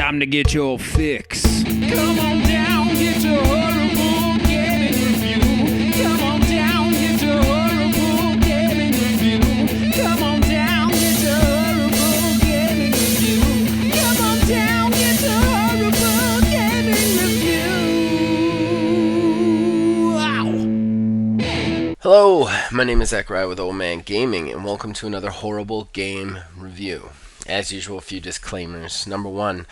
time to get your fix. Come on down, get your horrible gaming review. Come on down, get your horrible gaming review. Come on down, get your horrible gaming review. Come on down, get your horrible gaming review. Wow. Hello, my name is Zachariah with Old Man Gaming, and welcome to another horrible game review. As usual, a few disclaimers. Number one,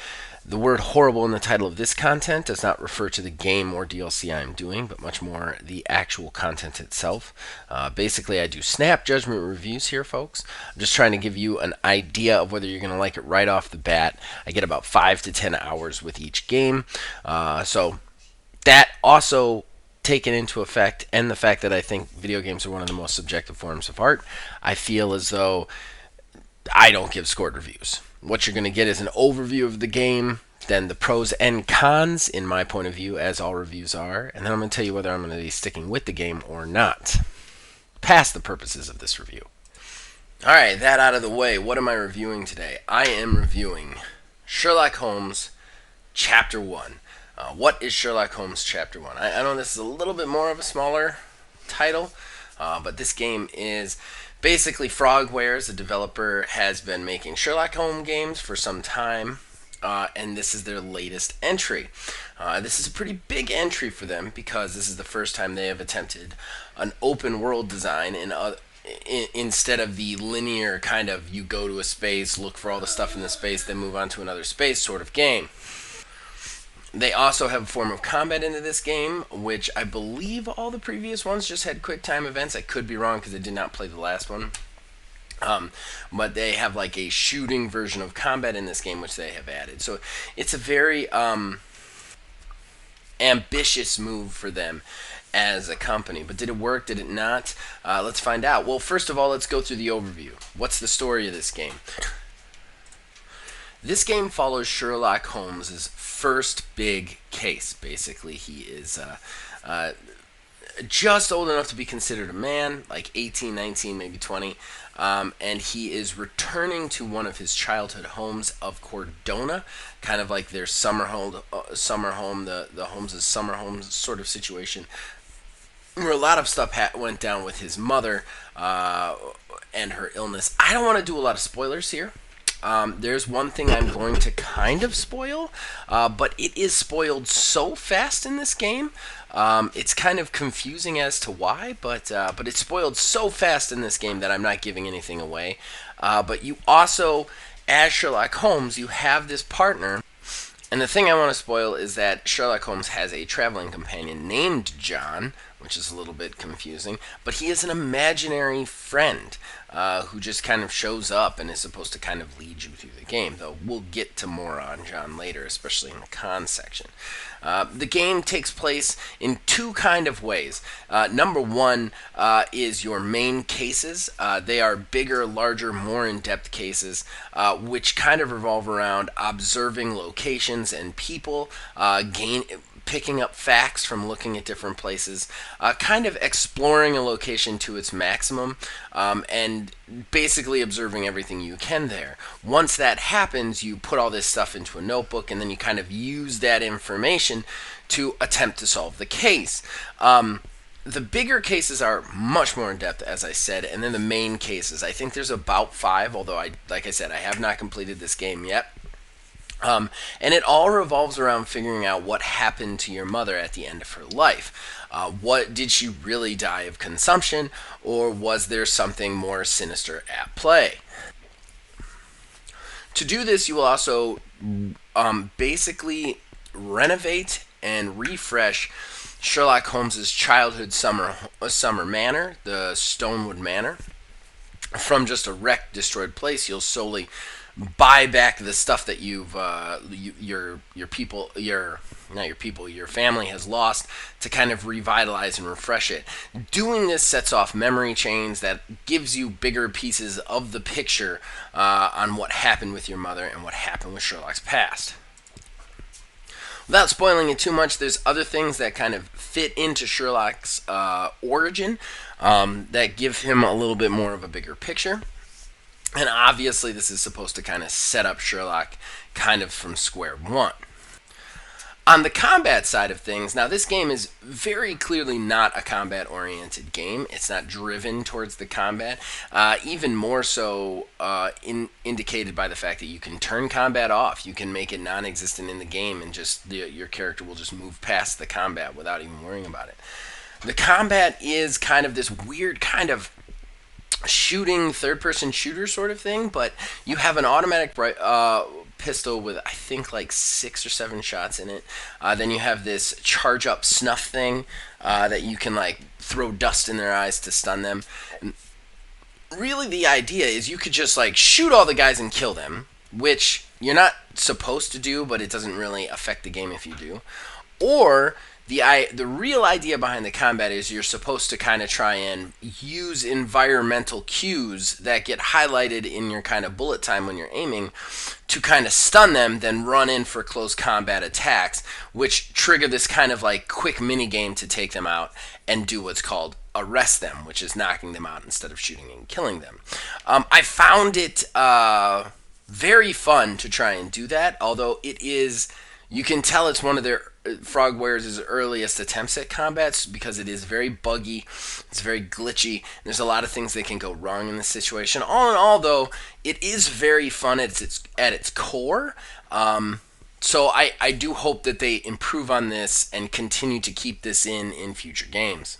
the word horrible in the title of this content does not refer to the game or DLC I am doing, but much more the actual content itself. Basically, I do snap judgment reviews here, folks. I'm just trying to give you an idea of whether you're going to like it right off the bat. I get about 5 to 10 hours with each game. So that also taken into effect, and the fact that I think video games are one of the most subjective forms of art, I feel as though I don't give scored reviews. What you're going to get is an overview of the game, then the pros and cons, in my point of view, as all reviews are, and then I'm going to tell you whether I'm going to be sticking with the game or not, past the purposes of this review. Alright, that out of the way, what am I reviewing today? I am reviewing Sherlock Holmes Chapter 1. What is Sherlock Holmes Chapter 1? I know this is a little bit more of a smaller title, but this game is basically Frogwares, the developer, has been making Sherlock Holmes games for some time, and this is their latest entry. This is a pretty big entry for them because this is the first time they have attempted an open world design instead of the linear kind of you go to a space, look for all the stuff in the space, then move on to another space sort of game. They also have a form of combat into this game, which I believe all the previous ones just had quick time events. I could be wrong because I did not play the last one. But they have like a shooting version of combat in this game, which they have added. So it's a very ambitious move for them as a company. But did it work? Did it not? Let's find out. Well, first of all, let's go through the overview. What's the story of this game? This game follows Sherlock Holmes' first big case. Basically, he is just old enough to be considered a man, like 18, 19, maybe 20, and he is returning to one of his childhood homes of Cordona, kind of like their summer home, the Holmes' summer home sort of situation, where a lot of stuff went down with his mother and her illness. I don't want to do a lot of spoilers here. There's one thing I'm going to kind of spoil, but it is spoiled so fast in this game. It's kind of confusing as to why, but it's spoiled so fast in this game that I'm not giving anything away. But you also, as Sherlock Holmes, you have this partner. And the thing I want to spoil is that Sherlock Holmes has a traveling companion named John, which is a little bit confusing, but he is an imaginary friend who just kind of shows up and is supposed to kind of lead you through the game, though we'll get to more on John later, especially in the cons section. The game takes place in two kind of ways. Number one is your main cases. They are bigger, larger, more in-depth cases, which kind of revolve around observing locations and people, picking up facts from looking at different places, kind of exploring a location to its maximum, and basically observing everything you can there. Once that happens, you put all this stuff into a notebook, and then you kind of use that information to attempt to solve the case. The bigger cases are much more in depth, as I said, and then the main cases. I think there's about 5, although like I said, I have not completed this game yet. And it all revolves around figuring out what happened to your mother at the end of her life. What did she really die of consumption, or was there something more sinister at play? To do this, you will also basically renovate and refresh Sherlock Holmes' childhood summer manor, the Stonewood Manor. From just a wrecked, destroyed place, you'll slowly buy back the stuff that your family has lost to kind of revitalize and refresh it. Doing this sets off memory chains that gives you bigger pieces of the picture on what happened with your mother and what happened with Sherlock's past. Without spoiling it too much, there's other things that kind of fit into Sherlock's origin that give him a little bit more of a bigger picture. And obviously, this is supposed to kind of set up Sherlock kind of from square one. On the combat side of things, now this game is very clearly not a combat oriented game. It's not driven towards the combat, even more so indicated by the fact that you can turn combat off. You can make it non existent in the game, and just your character will just move past the combat without even worrying about it. The combat is kind of this weird kind of shooting third-person shooter sort of thing, but you have an automatic pistol with I think like 6 or 7 shots in it. Then you have this charge up snuff thing that you can like throw dust in their eyes to stun them. And really, the idea is you could just like shoot all the guys and kill them, which you're not supposed to do, but it doesn't really affect the game if you do. Or the real idea behind the combat is you're supposed to kind of try and use environmental cues that get highlighted in your kind of bullet time when you're aiming to kind of stun them, then run in for close combat attacks, which trigger this kind of like quick mini game to take them out and do what's called arrest them, which is knocking them out instead of shooting and killing them. I found it very fun to try and do that, although it is, you can tell it's one of their Frogwares' earliest attempts at combats because it is very buggy, it's very glitchy, there's a lot of things that can go wrong in this situation. All in all, though, it is very fun at its core. So I do hope that they improve on this and continue to keep this in future games.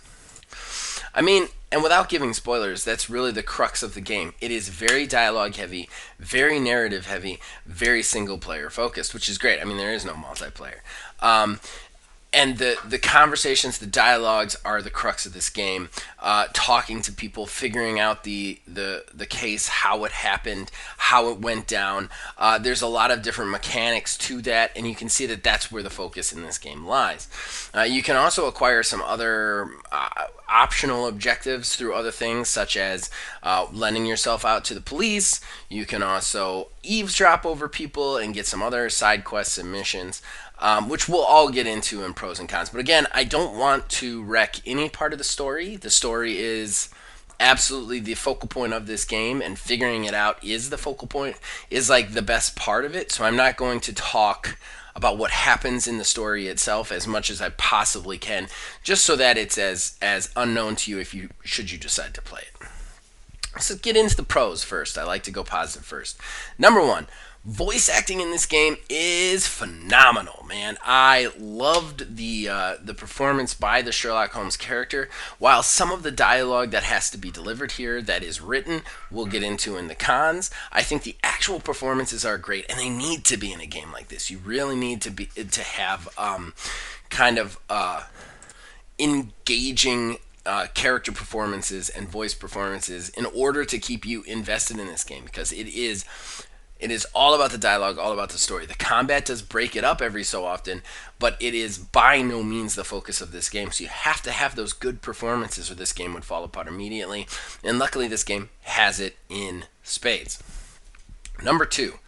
I mean, and without giving spoilers, that's really the crux of the game. It is very dialogue heavy, very narrative heavy, very single player focused, which is great. I mean, there is no multiplayer. And the conversations, the dialogues are the crux of this game. Talking to people, figuring out the case, how it happened, how it went down. There's a lot of different mechanics to that, and you can see that that's where the focus in this game lies. You can also acquire some other optional objectives through other things, such as lending yourself out to the police. You can also eavesdrop over people and get some other side quests and missions. Which we'll all get into in pros and cons. But again, I don't want to wreck any part of the story. The story is absolutely the focal point of this game, and figuring it out is the focal point, is like the best part of it. So I'm not going to talk about what happens in the story itself as much as I possibly can, just so that it's as unknown to you should you decide to play it. Let's get into the pros first. I like to go positive first. Number one, voice acting in this game is phenomenal, man. I loved the performance by the Sherlock Holmes character. While some of the dialogue that has to be delivered here that is written, we'll get into in the cons, I think the actual performances are great, and they need to be in a game like this. You really need to have kind of engaging character performances and voice performances in order to keep you invested in this game, because it is all about the dialogue, all about the story. The combat does break it up every so often, but it is by no means the focus of this game. So you have to have those good performances or this game would fall apart immediately. And luckily this game has it in spades. Number two,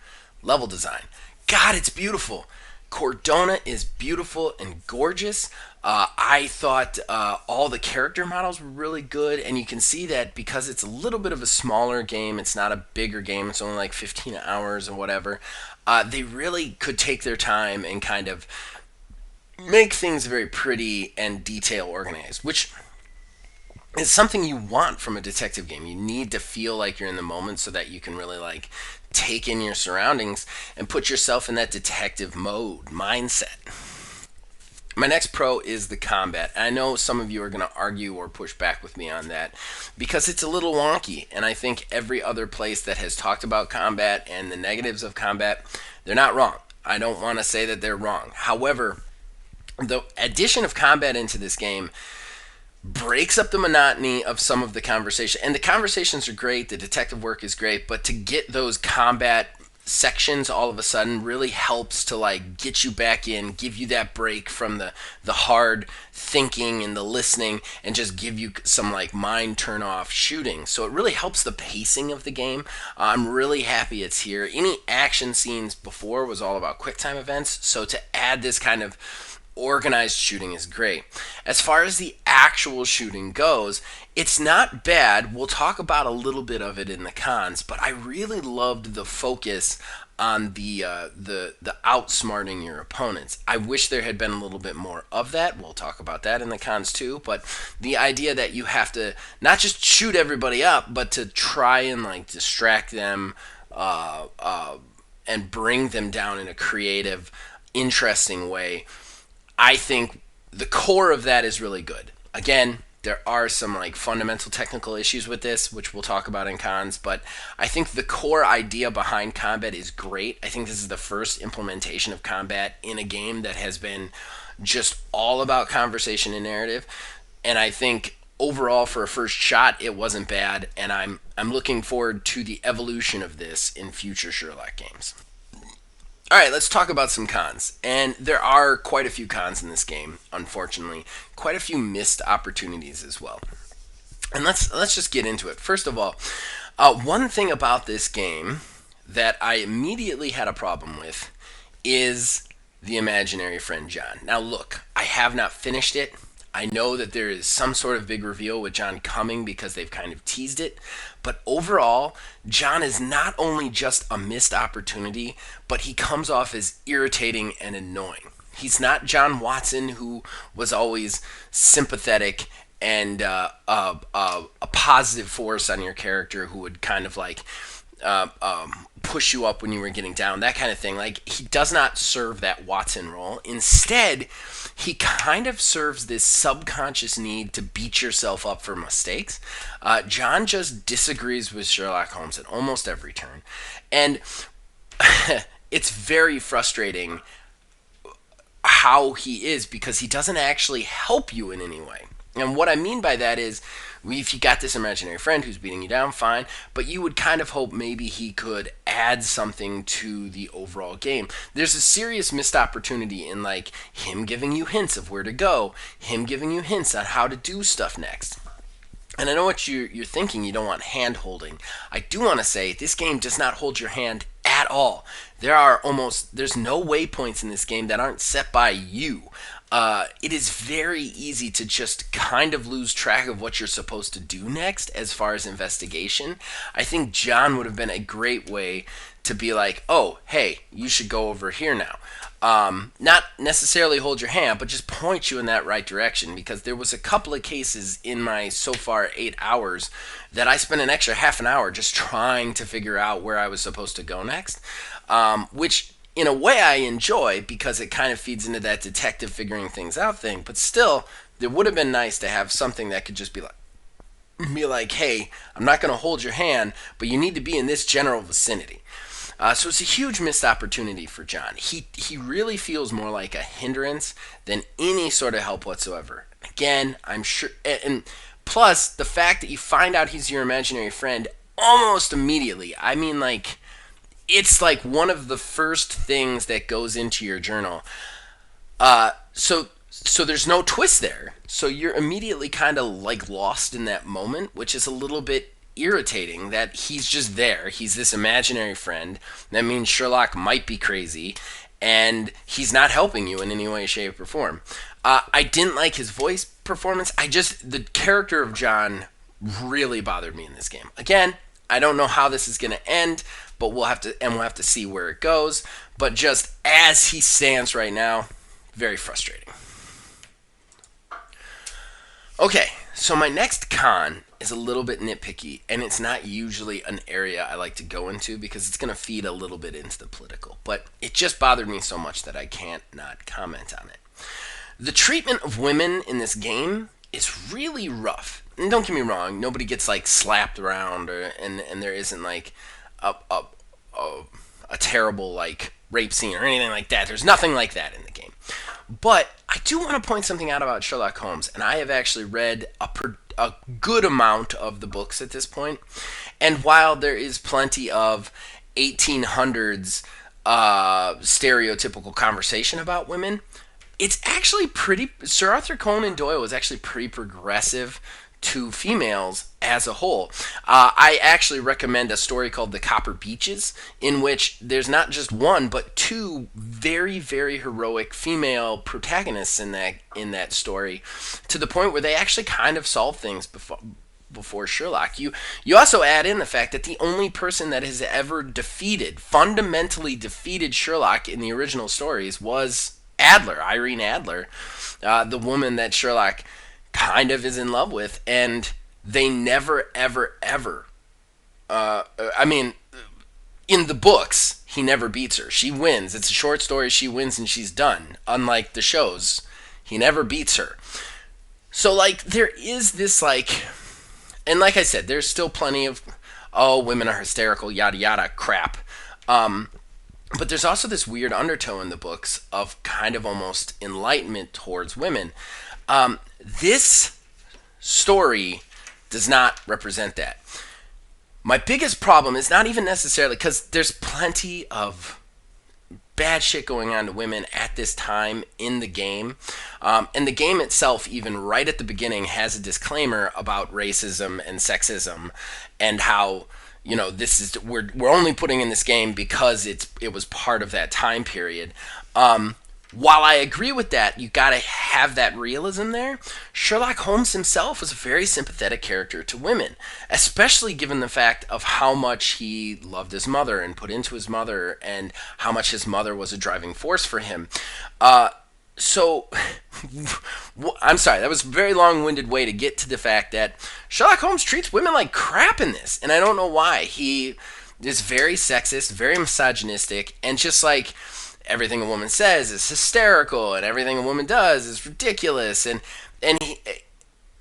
level design. God, it's beautiful. Cordona is beautiful and gorgeous. I thought all the character models were really good, and you can see that because it's a little bit of a smaller game, it's not a bigger game, it's only like 15 hours or whatever, they really could take their time and kind of make things very pretty and detail organized, which is something you want from a detective game. You need to feel like you're in the moment so that you can really like take in your surroundings and put yourself in that detective mode mindset. My next pro is the combat. I know some of you are going to argue or push back with me on that because it's a little wonky, and I think every other place that has talked about combat and the negatives of combat, they're not wrong. I don't want to say that they're wrong. However, the addition of combat into this game breaks up the monotony of some of the conversation. And the conversations are great, the detective work is great, but to get those combat sections all of a sudden really helps to like get you back in, give you that break from the hard thinking and the listening, and just give you some like mind turn off shooting. So it really helps the pacing of the game. I'm really happy it's here. Any action scenes before was all about quick time events, so to add this kind of organized shooting is great. As far as the actual shooting goes, it's not bad. We'll talk about a little bit of it in the cons, but I really loved the focus on the outsmarting your opponents. I wish there had been a little bit more of that. We'll talk about that in the cons too. But the idea that you have to not just shoot everybody up, but to try and like distract them, and bring them down in a creative, interesting way. I think the core of that is really good. Again, there are some like fundamental technical issues with this, which we'll talk about in cons, but I think the core idea behind combat is great. I think this is the first implementation of combat in a game that has been just all about conversation and narrative. And I think overall for a first shot it wasn't bad, and I'm looking forward to the evolution of this in future Sherlock games. All right, let's talk about some cons. And there are quite a few cons in this game, unfortunately. Quite a few missed opportunities as well. And let's just get into it. First of all, one thing about this game that I immediately had a problem with is the imaginary friend John. Now look, I have not finished it. I know that there is some sort of big reveal with John coming because they've kind of teased it. But overall, John is not only just a missed opportunity, but he comes off as irritating and annoying. He's not John Watson, who was always sympathetic and a positive force on your character, who would kind of like push you up when you were getting down, that kind of thing. Like, he does not serve that Watson role. Instead, he kind of serves this subconscious need to beat yourself up for mistakes. John just disagrees with Sherlock Holmes at almost every turn. And it's very frustrating how he is, because he doesn't actually help you in any way. And what I mean by that is, if you got this imaginary friend who's beating you down, fine, but you would kind of hope maybe he could add something to the overall game. There's a serious missed opportunity in like him giving you hints of where to go, him giving you hints on how to do stuff next. And I know what you're thinking, you don't want hand holding. I do want to say this game does not hold your hand at all. There's no waypoints in this game that aren't set by you. It is very easy to just kind of lose track of what you're supposed to do next as far as investigation. I think John would have been a great way to be like, oh, hey, you should go over here now. Not necessarily hold your hand, but just point you in that right direction, because there was a couple of cases in my so far 8 hours that I spent an extra half an hour just trying to figure out where I was supposed to go next, which in a way I enjoy because it kind of feeds into that detective figuring things out thing, but still, it would have been nice to have something that could just be like, hey, I'm not going to hold your hand, but you need to be in this general vicinity. So it's a huge missed opportunity for John. He really feels more like a hindrance than any sort of help whatsoever. Again, I'm sure, and plus the fact that you find out he's your imaginary friend almost immediately. I mean, like, it's like one of the first things that goes into your journal. So there's no twist there. So you're immediately kind of like lost in that moment, which is a little bit irritating that he's just there. He's this imaginary friend. That means Sherlock might be crazy, and he's not helping you in any way, shape, or form. I didn't like his voice performance. The character of John really bothered me in this game. Again, I don't know how this is going to end, but we'll have to see where it goes. But just as he stands right now, very frustrating. Okay, so my next con is a little bit nitpicky, and it's not usually an area I like to go into because it's going to feed a little bit into the political, but it just bothered me so much that I can't not comment on it. The treatment of women in this game is really rough. And don't get me wrong, nobody gets like slapped around, and there isn't like a terrible like rape scene or anything like that. There's nothing like that in the game. But I do want to point something out about Sherlock Holmes, and I have actually read a good amount of the books at this point. And while there is plenty of 1800s stereotypical conversation about women, it's actually pretty. Sir Arthur Conan Doyle was actually pretty progressive to females as a whole. I actually recommend a story called The Copper Beeches, in which there's not just one but two very, very heroic female protagonists in that story, to the point where they actually kind of solve things before Sherlock. You also add in the fact that the only person that has ever fundamentally defeated Sherlock in the original stories was Irene Adler, the woman that Sherlock kind of is in love with, and they never, ever, ever. I mean, in the books, he never beats her. She wins. It's a short story. She wins and she's done. Unlike the shows, he never beats her. So, like, there is this, like, and like I said, there's still plenty of, oh, women are hysterical, yada yada crap. But there's also this weird undertow in the books of kind of almost enlightenment towards women. This story does not represent that. My biggest problem is not even necessarily because there's plenty of bad shit going on to women at this time in the game. And the game itself, even right at the beginning, has a disclaimer about racism and sexism and how, you know, this is we're only putting in this game because it was part of that time period. While I agree with that, you gotta have that realism there. Sherlock Holmes himself was a very sympathetic character to women, especially given the fact of how much he loved his mother and put into his mother, and how much his mother was a driving force for him. So, I'm sorry, that was a very long-winded way to get to the fact that Sherlock Holmes treats women like crap in this, and I don't know why. He is very sexist, very misogynistic, and just like everything a woman says is hysterical, and everything a woman does is ridiculous, and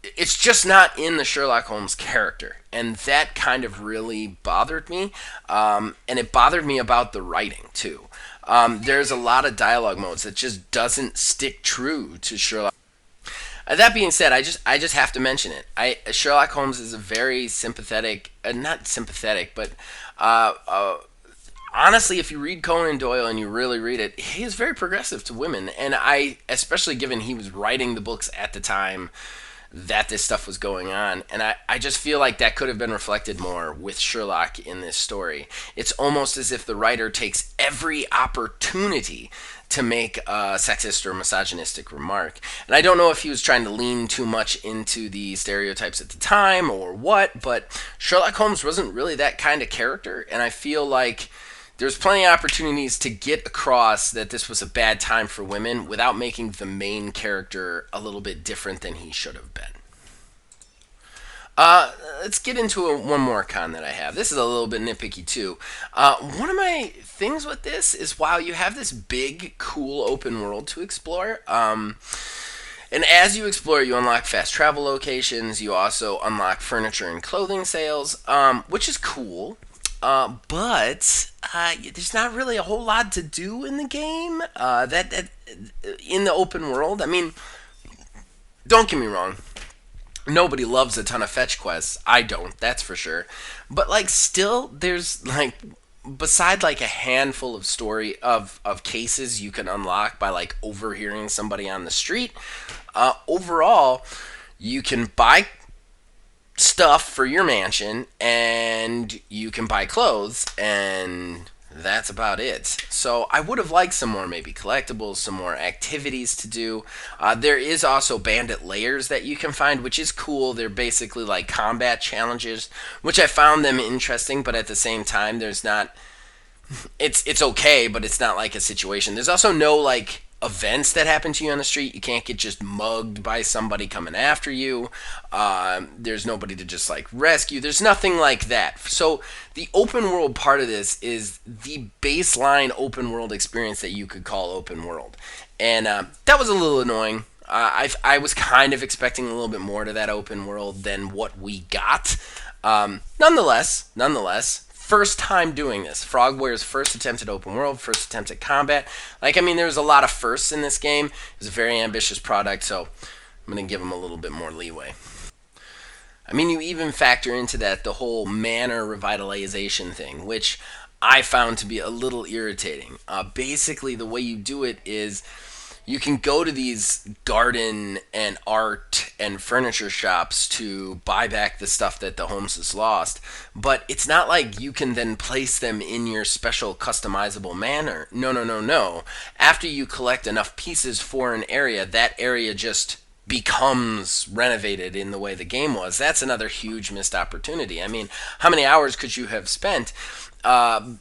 it's just not in the Sherlock Holmes character, and that kind of really bothered me, and it bothered me about the writing too. There's a lot of dialogue modes that just doesn't stick true to Sherlock. That being said, I just have to mention it. Sherlock Holmes is a very sympathetic, not sympathetic, but honestly, if you read Conan Doyle and you really read it, he is very progressive to women. And especially given he was writing the books at the time that this stuff was going on. And I just feel like that could have been reflected more with Sherlock in this story. It's almost as if the writer takes every opportunity to make a sexist or misogynistic remark. And I don't know if he was trying to lean too much into the stereotypes at the time or what, but Sherlock Holmes wasn't really that kind of character. And I feel like there's plenty of opportunities to get across that this was a bad time for women without making the main character a little bit different than he should have been. Let's get into one more con that I have. This is a little bit nitpicky too. One of my things with this is while you have this big, cool open world to explore, and as you explore, you unlock fast travel locations. You also unlock furniture and clothing sales, which is cool. But there's not really a whole lot to do in the game. That in the open world. I mean, don't get me wrong. Nobody loves a ton of fetch quests. I don't. That's for sure. But like, still, there's like, beside like a handful of of cases you can unlock by like overhearing somebody on the street. Overall, you can buy stuff for your mansion, and you can buy clothes, and that's about it. So I would have liked some more maybe collectibles, some more activities to do. There is also bandit lairs that you can find, which is cool. They're basically like combat challenges, which I found them interesting, but at the same time, there's not... It's okay, but it's not like a situation. There's also no like events that happen to you on the street. You can't get just mugged by somebody coming after you. There's nobody to just like rescue. There's nothing like that. So the open world part of this is the baseline open world experience that you could call open world. And that was a little annoying. I was kind of expecting a little bit more to that open world than what we got. Nonetheless, first time doing this. Frogwares' first attempt at open world, first attempt at combat. Like, I mean, there was a lot of firsts in this game. It was a very ambitious product, so I'm going to give them a little bit more leeway. I mean, you even factor into that the whole manor revitalization thing, which I found to be a little irritating. Basically, the way you do it is You can go to these garden and art and furniture shops to buy back the stuff that the Holmes has lost, but it's not like you can then place them in your special customizable manner. No, no, no, no. After you collect enough pieces for an area, that area just becomes renovated in the way the game was. That's another huge missed opportunity. I mean, how many hours could you have spent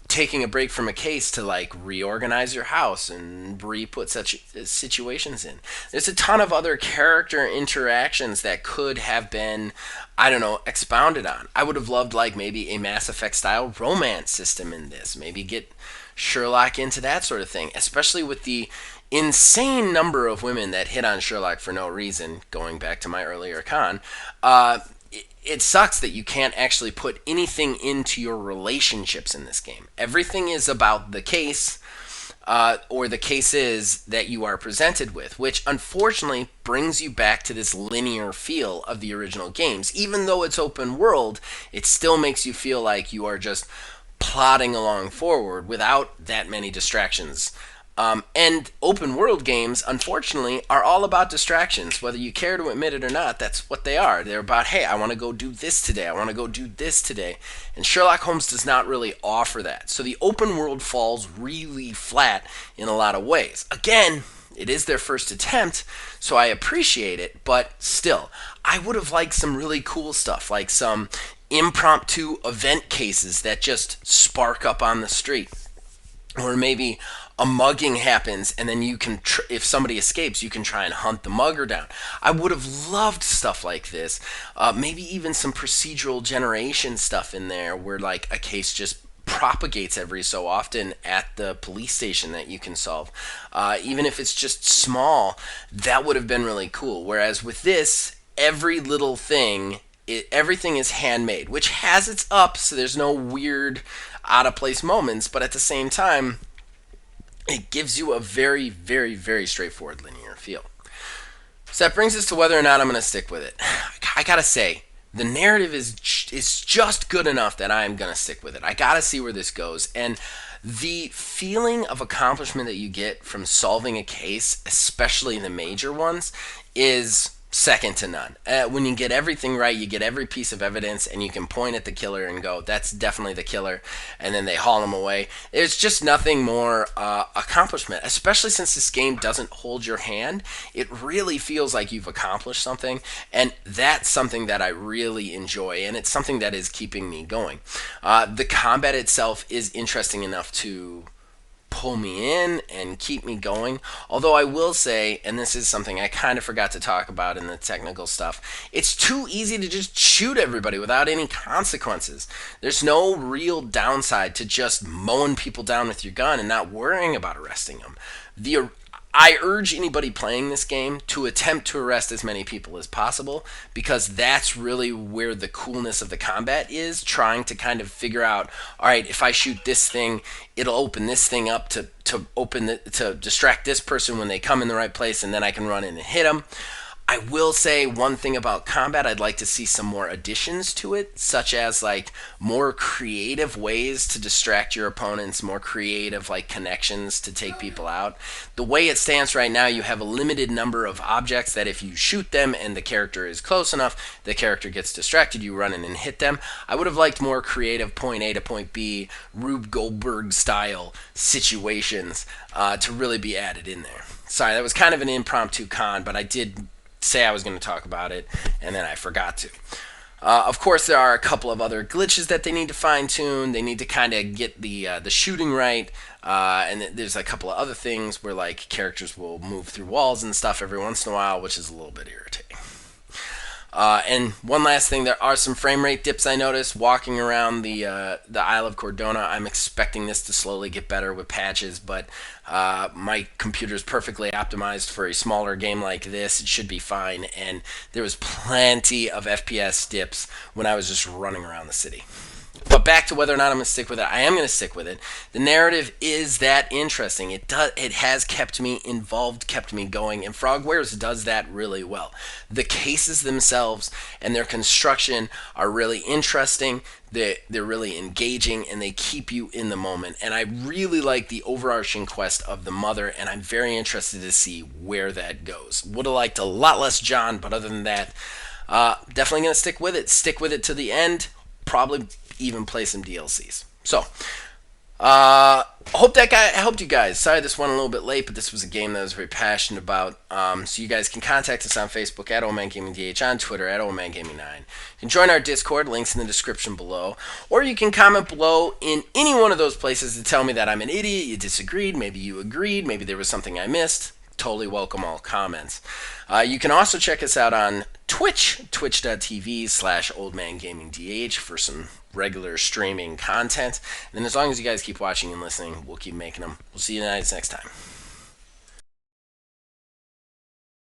taking a break from a case to like reorganize your house and re-put such situations in? There's a ton of other character interactions that could have been, I don't know, expounded on. I would have loved like maybe a Mass Effect style romance system in this. Maybe get Sherlock into that sort of thing, especially with the insane number of women that hit on Sherlock for no reason, going back to my earlier con. It sucks that you can't actually put anything into your relationships in this game. Everything is about the case, or the cases that you are presented with, which unfortunately brings you back to this linear feel of the original games. Even though it's open world, it still makes you feel like you are just plodding along forward without that many distractions. And open world games, unfortunately, are all about distractions. Whether you care to admit it or not, that's what they are. They're about, hey, I want to go do this today. I want to go do this today. And Sherlock Holmes does not really offer that. So the open world falls really flat in a lot of ways. Again, it is their first attempt, so I appreciate it, but still, I would have liked some really cool stuff, like some impromptu event cases that just spark up on the street. Or maybe a mugging happens and then you can if somebody escapes, you can try and hunt the mugger down. I would have loved stuff like this. Maybe even some procedural generation stuff in there where like a case just propagates every so often at the police station that you can solve. Even if it's just small, that would have been really cool. Whereas with this, every little thing, everything is handmade, which has its ups, so there's no weird out of place moments, but at the same time, it gives you a very, very, very straightforward linear feel. So that brings us to whether or not I'm going to stick with it. I gotta say, the narrative is just good enough that I'm going to stick with it. I gotta see where this goes. And the feeling of accomplishment that you get from solving a case, especially the major ones, is second to none. When you get everything right, you get every piece of evidence, and you can point at the killer and go, that's definitely the killer, and then they haul him away. There's just nothing more accomplishment, especially since this game doesn't hold your hand. It really feels like you've accomplished something, and that's something that I really enjoy, and it's something that is keeping me going. The combat itself is interesting enough to pull me in and keep me going. Although I will say, and this is something I kind of forgot to talk about in the technical stuff, it's too easy to just shoot everybody without any consequences. There's no real downside to just mowing people down with your gun and not worrying about arresting them. I urge anybody playing this game to attempt to arrest as many people as possible, because that's really where the coolness of the combat is, trying to kind of figure out, all right, if I shoot this thing, it'll open this thing up to distract this person when they come in the right place, and then I can run in and hit them. I will say one thing about combat, I'd like to see some more additions to it, such as like more creative ways to distract your opponents, more creative like connections to take people out. The way it stands right now, you have a limited number of objects that if you shoot them and the character is close enough, the character gets distracted, you run in and hit them. I would have liked more creative point A to point B, Rube Goldberg style situations to really be added in there. Sorry, that was kind of an impromptu con, but I did say I was going to talk about it, and then I forgot to. Of course, there are a couple of other glitches that they need to fine tune. They need to kind of get the shooting right, and there's a couple of other things where like characters will move through walls and stuff every once in a while, which is a little bit irritating. And one last thing, there are some frame rate dips I noticed walking around the Isle of Cordona. I'm expecting this to slowly get better with patches, but my computer is perfectly optimized for a smaller game like this. It should be fine, and there was plenty of FPS dips when I was just running around the city. But back to whether or not I'm going to stick with it, I am going to stick with it. The narrative is that interesting. It has kept me involved, kept me going, and Frogwares does that really well. The cases themselves and their construction are really interesting. They're really engaging, and they keep you in the moment. And I really like the overarching quest of the mother, and I'm very interested to see where that goes. Would have liked a lot less John, but other than that, definitely going to stick with it. Stick with it to the end. Probably even play some DLCs. So, hope that guy helped you guys. Sorry this went a little bit late, but this was a game that I was very passionate about. So you guys can contact us on Facebook at OldManGamingDH, on Twitter at OldManGaming9. You can join our Discord, links in the description below, or you can comment below in any one of those places to tell me that I'm an idiot, you disagreed, maybe you agreed, maybe there was something I missed. Totally welcome all comments. You can also check us out on Twitch, twitch.tv/OldManGamingDH for some regular streaming content. And then as long as you guys keep watching and listening, we'll keep making them. We'll see you guys next time.